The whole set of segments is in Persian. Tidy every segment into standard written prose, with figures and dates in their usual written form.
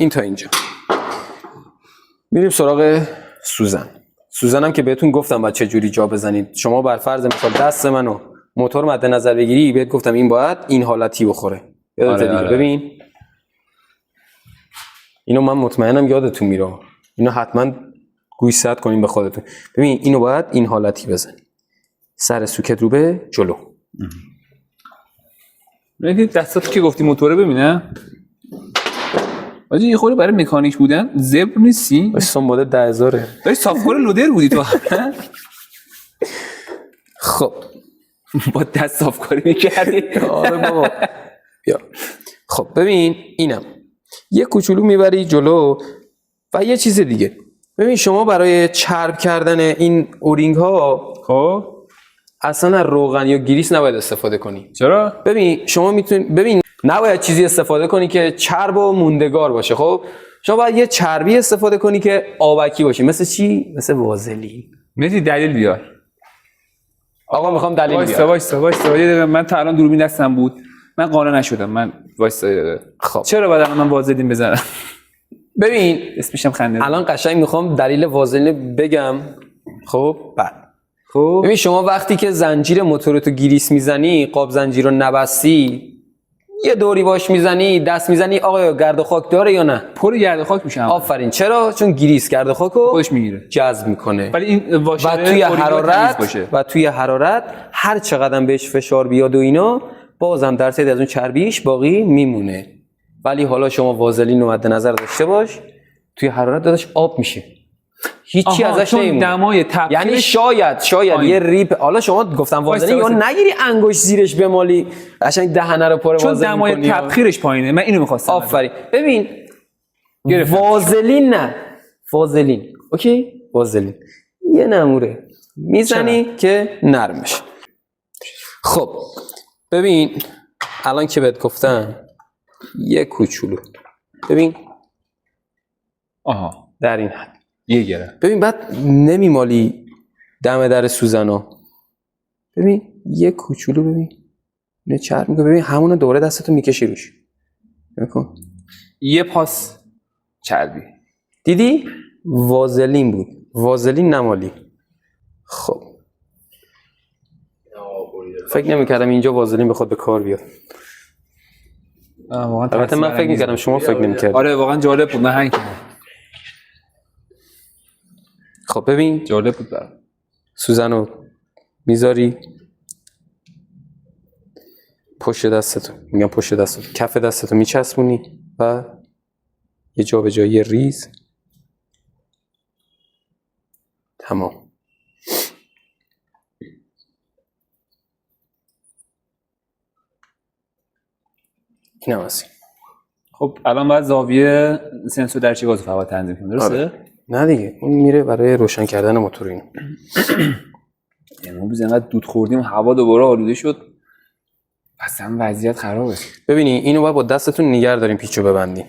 این تا اینجا. میریم سراغ سوزن هم که بهتون گفتم باید چه جوری جا بزنید. شما بر فرض مثال دست منو موتور مد نظر بگیری، بهت گفتم این باید این حالتی بخوره. یادت دیگه. ببین اینو من مطمئنم یادتون میره، اینو حتما گوشزد کنین به خودتون. ببین اینو باید این حالتی بزنی، سر سوکت رو به جلو. ببین دستاتو که گفتی موتوره ببینه آجی یه خوری برای مکانیک بودن زبر نیستی؟ باشتم بوده 10,000 داری صافکار لودر بودی تو. خب با دست صافکاری میکردی؟ آره بابا بیا. خب ببین اینم یه کوچولو میبری جلو و یه چیز دیگه. ببین شما برای چرب کردن این اورینگ ها خب اصلا روغن یا گریس نباید استفاده کنی. چرا؟ ببین شما ببین نباید چیزی استفاده کنی که چرب و موندگار باشه. خب شما باید یه چربی استفاده کنی که آبکی باشه. مثل چی؟ مثل وازلین. مهدی دلیل بیار. آقا میخوام دلیل بیارم. وایسا من تا الان دوربین دستم بود، من قانع نشدم. من وایسا. خب چرا بعد من وازلین بزنم؟ ببین اسمشم خنده. الان قشنگ میخوام دلیل وازلین بگم. خب بعد خب ببین شما وقتی که زنجیر موتورتو گریس میزنی، قاب زنجیر رو نبستی، یه دوری باش میزنی، دست میزنی، آقا گرد و خاک داره یا نه؟ پر گرد و خاک میشه. آفرین. چرا؟ چون گریس گرد و خاکو خودش میگیره، جذب میکنه. ولی این واشر و توی حرارت هر چقدر بهش فشار بیاد و اینا بازم درصدی از اون چربیش باقی میمونه. ولی حالا شما وازلین رو مد نظر داشته باش، توی حرارت داداش آب میشه، هیچی ازش نمیمونه. دمای تبخیر یعنی شاید یه ریپ. حالا شما گفتم وازلین یا نگیری انگوش زیرش بمالی قشنگ دهنه رو پر وازلین کنی، چون دمای تبخیرش پایینه. من اینو می‌خواستم. آفرین. ببین وازلین نه، وازلین اوکی، وازلین یه نموره میزنی که نرم بشه. خب ببین الان که بهت گفتم یه کوچولو ببین در این حد یه گره. ببین بعد نمیمالی دم در سوزنو. ببین یه کوچولو ببین نه چرب میگه. ببین همون دوره دستتو میکشی روش. نکن یه پاس چربی. دیدی؟ وازلین بود، وازلین نمالی. خب فکر نمی‌کردم اینجا وازلین بخواد به کار بیاد. البته من فکر می‌کردم شما فکر نمی‌کردید. آره واقعا جالب بود. من هنگ خب ببین جالب بود. سوزنو میذاری پشت دستتو، میگم پشت دستتو، کف دستتو میچسبونی و یه جا به جایی ریز. تمام. این هم هستی. خب الان باید زاویه سنسور در چه گاز فعال تنظیم کنیم، درسته؟ آره. نه دیگه اون میره برای روشن کردن موتور. اینو ما بیز انقدر دود خوردیم هوا دوباره آلوده شد، اصلا وضعیت خرابه. ببینی اینو باید با دستتون نگه دارین پیچو ببندین.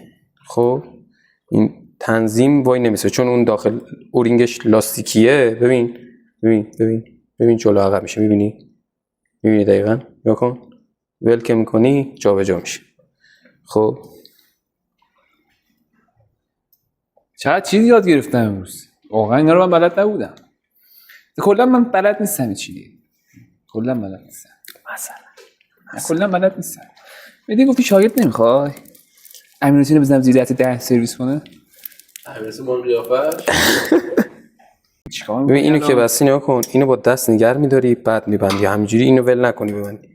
خب این تنظیم وای نمیشه چون اون داخل اورینگش لاستیکیه. ببین جلو عقب میشه. میبینی دقیقاً نگاه کن، ول که میکنی جابجا میشه. خب چقدر چیز یاد گرفتم امروز، واقعا اینا رو من بلد نبودم. کلا من بلد نیستم چیزی، کلا بلد نیستم. کلا بلد نیستم. میگی گفتی شاگرد نمیخوای امیرحسین رو بزنم زیر دست 10 سرویس کنه؟ امیرحسین مال قیافش ببین اینو که بس نگاه کن، اینو با دست نگه می‌داری بعد می‌بندی، همینجوری اینو ول نکنی ببندی.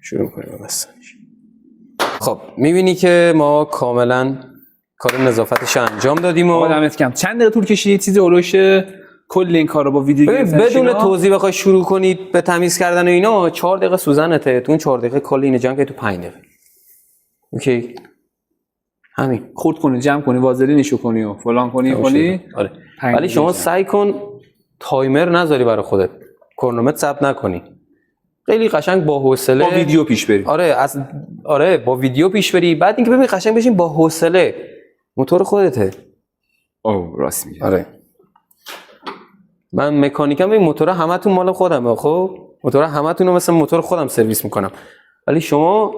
شروع کنیم بستنش. خب می‌بینی که ما کاملا کار نظافتش انجام دادیم و دمت کم. چند دقیقه طول کشید چیز اولش کل این کارو با ویدیو گرفتن بدون توضیح بخوای شروع کنید به تمیز کردن و اینا 4 دقیقه سوزنته. تو اون 4 دقیقه کل اینو جمع کنی تو 5 دقیقه. اوکی همین. خورد کنی، جمع کنی، وازلینشو کنی و فلان کنی. آره. ولی شما سعی کن تایمر نذاری برای خودت، کرونومتر ثبت نکنی. خیلی قشنگ با حوصله با ویدیو پیش بری. آره با ویدیو پیش بری. بعد اینکه ببین قشنگ بشین با حوصله. موتور خودته. راست میگی. آره. من مکانیکم. این موتورها همتون مال خودمه. خب موتورها همتون رو مثل موتور خودم سرویس میکنم. ولی شما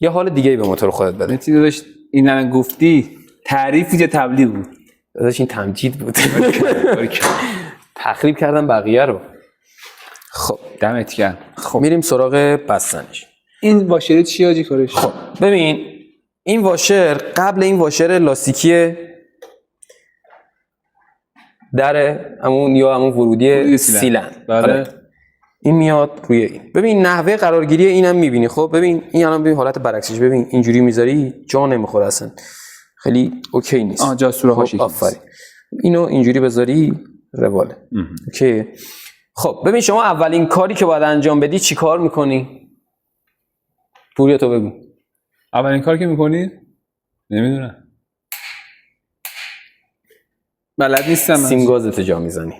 یه حال دیگه ای به موتور خودت بده. متی داشت این الان گفتی تعریفی که تبلیغ بود. داداش این تمجید بود. تخریب کردم بقیه رو. خب دمت گرم. خب میریم سراغ بستنش. این واشر چی آجی کارش؟ خب ببین این واشر قبل این واشر لاستیکی در همون ورودی سیلن. بله. این میاد روی این. ببین نحوه قرارگیری اینم میبینی. خب ببین این الان ببین حالت برعکسش. ببین اینجوری میذاری جا نمیخوره اصلا. خیلی اوکی نیست. جا سوراخ هاش. خب آفرین. اینو اینجوری بذاری رواله. اوکی. خب ببین شما اولین کاری که باید انجام بدی چی کار میکنی؟ پوریا تو بگو. اولین کاری که میکنی؟ نمیدونم. بلد نیستم. سیم گازتو جا میزنی.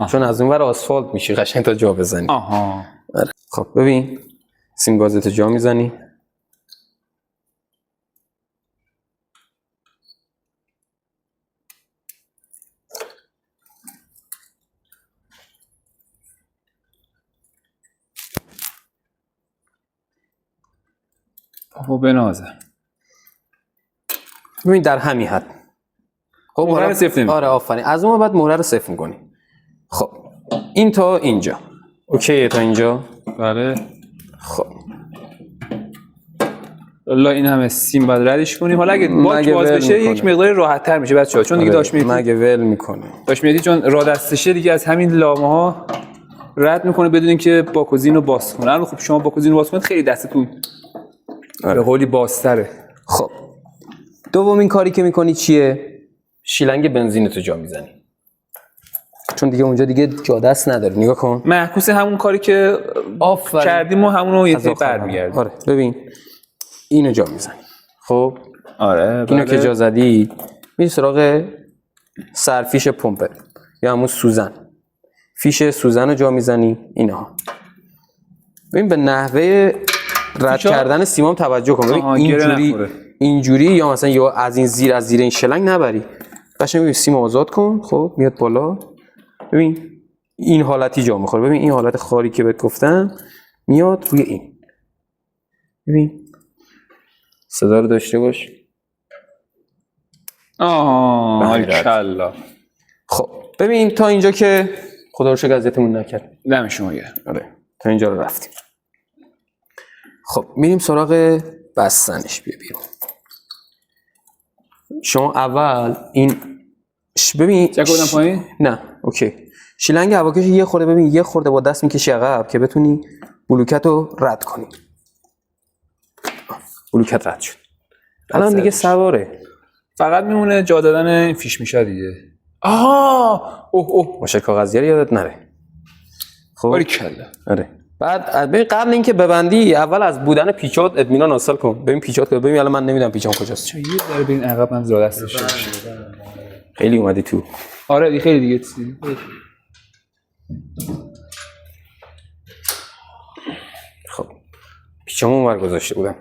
چون از اون ور آسفالت میشی قشنگ تا جا بزنی. آها. خب ببین سیم گازتو جا میزنی. بابا بنازم. ببین در همین حد. خب مهره رو صفر نمی. آره آفرین. از اون بعد مهره رو صفر می‌کنی. خب این تا اینجا. اوکی تا اینجا. بله. خب الله این همه سیم بعد ردش کنیم. حالا اگه باک باز بشه یک مقدار راحت‌تر میشه بچه‌ها چون دیگه داش میدی. مگه ول میکنه. داش میدی چون راه دستشه دیگه از همین لامه‌ها رد میکنه بدون اینکه باکوزین رو باز کنه. الان خب شما باکوزین رو باز کنید خیلی دستتون به قولی بازتره. خب دومین کاری که میکنی چیه؟ شیلنگ بنزینتو جا میزنی. چون دیگه اونجا دیگه جا دست نداره. نگاه کن. معکوس همون کاری که کردیم و همونو یه تیپ برمیگردیم. آره ببین اینو جا میزنی. خب آره اینو که جا زدی میری سراغ سرفیش پمپ یا همون سوزن. فیش سوزن رو جا میزنی. اینها ببین به نحوه رد کردن سیمام توجه کن. ببین اینجوری یا مثلا یا از زیر این شلنگ نبری. قشنگ ببین سیم آزاد کن. خب میاد بالا. ببین این حالتی جا میخوره. ببین این حالت خاری که بهت گفتم میاد روی این. ببین صدا رو داشته باش. ماشاءالله. خب ببین تا اینجا که خدا رو شکر اذیتمون نکرد. دم شما گرم. آره تا اینجا رو رفتیم. خب میریم سراغ بستنش. بیا بیرون. شما اول این ببین چک بودم پایین؟ نه اوکی. شیلنگ هواکش یه خورده ببین یه خورده با دست میکشی عقب که بتونی بلوکت رو رد کنی. بلوکت رد شد. الان دیگه سواره. فقط میمونه جا دادن این فیش میشه دیگه. آها اوه ماشه کاغذیه رو یادت نره. خب باریکلا. آره بعد ببین قبل اینکه ببندی اول از بودن پیچات اطمینان حاصل کن. ببین پیچات کجا. ببین الان من نمیدونم پیچام کجاست. چه یه ذره ببین عقب من زیاد دستش خیلی اومدی تو. آره دیگه خیلی دیگه چیزی. خب پیچامو اونور گذاشته بودم.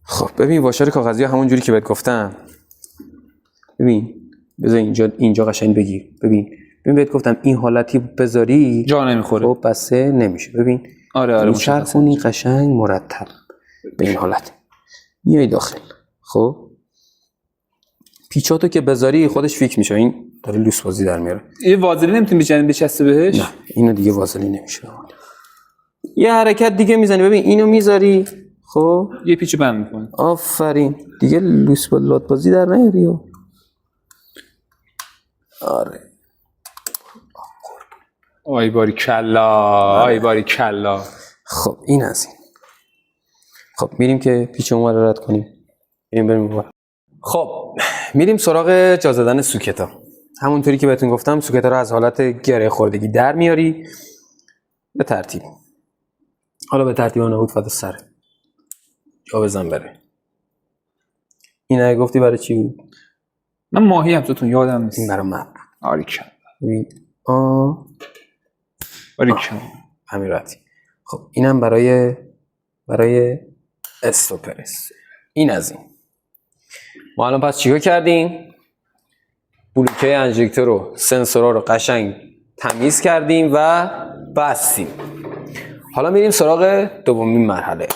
خب ببین واشر کاغذی همون جوری که بهت گفتم. ببین بذار اینجا قشنگ بگیر. ببین بهت گفتم این حالتی بذاری جا نمیخوره. خب بسه نمیشه. ببین آره چرخونی قشنگ مرتب به این حالت میای داخل. خب پیچاتو که بذاری خودش فیک میشه. این داره لوس بازی در میاره. این وازلین نمیتونی بچسبه بهش؟ نه اینو دیگه وازلین نمیشه. یه حرکت دیگه میزنی. ببین اینو میذاری. خب یه پیچو بند میکنه. آفرین دیگه لوس لات بازی در نیاری. آره آی باری کلا. خب این از این. خب میریم که پیچ اون رو رد کنیم. بریم اون. خب میریم سراغ جا زدن سوکتا. همونطوری که بهتون گفتم سوکتا رو از حالت گره خوردگی در میاری به ترتیب. حالا به ترتیب نبود فدا سر جا بزن بره. این اگه گفتی برای چی بود؟ من ماهی هم توتون یادم نیست. این برای مپ. آریکلا. باریکلا. همین راحتی. خب اینم برای استوپرس. این از این. ما الان پس چیکار کردیم؟ بلوکه انژکتور رو سنسورها رو قشنگ تمیز کردیم و بستیم. حالا میریم سراغ دومین مرحله.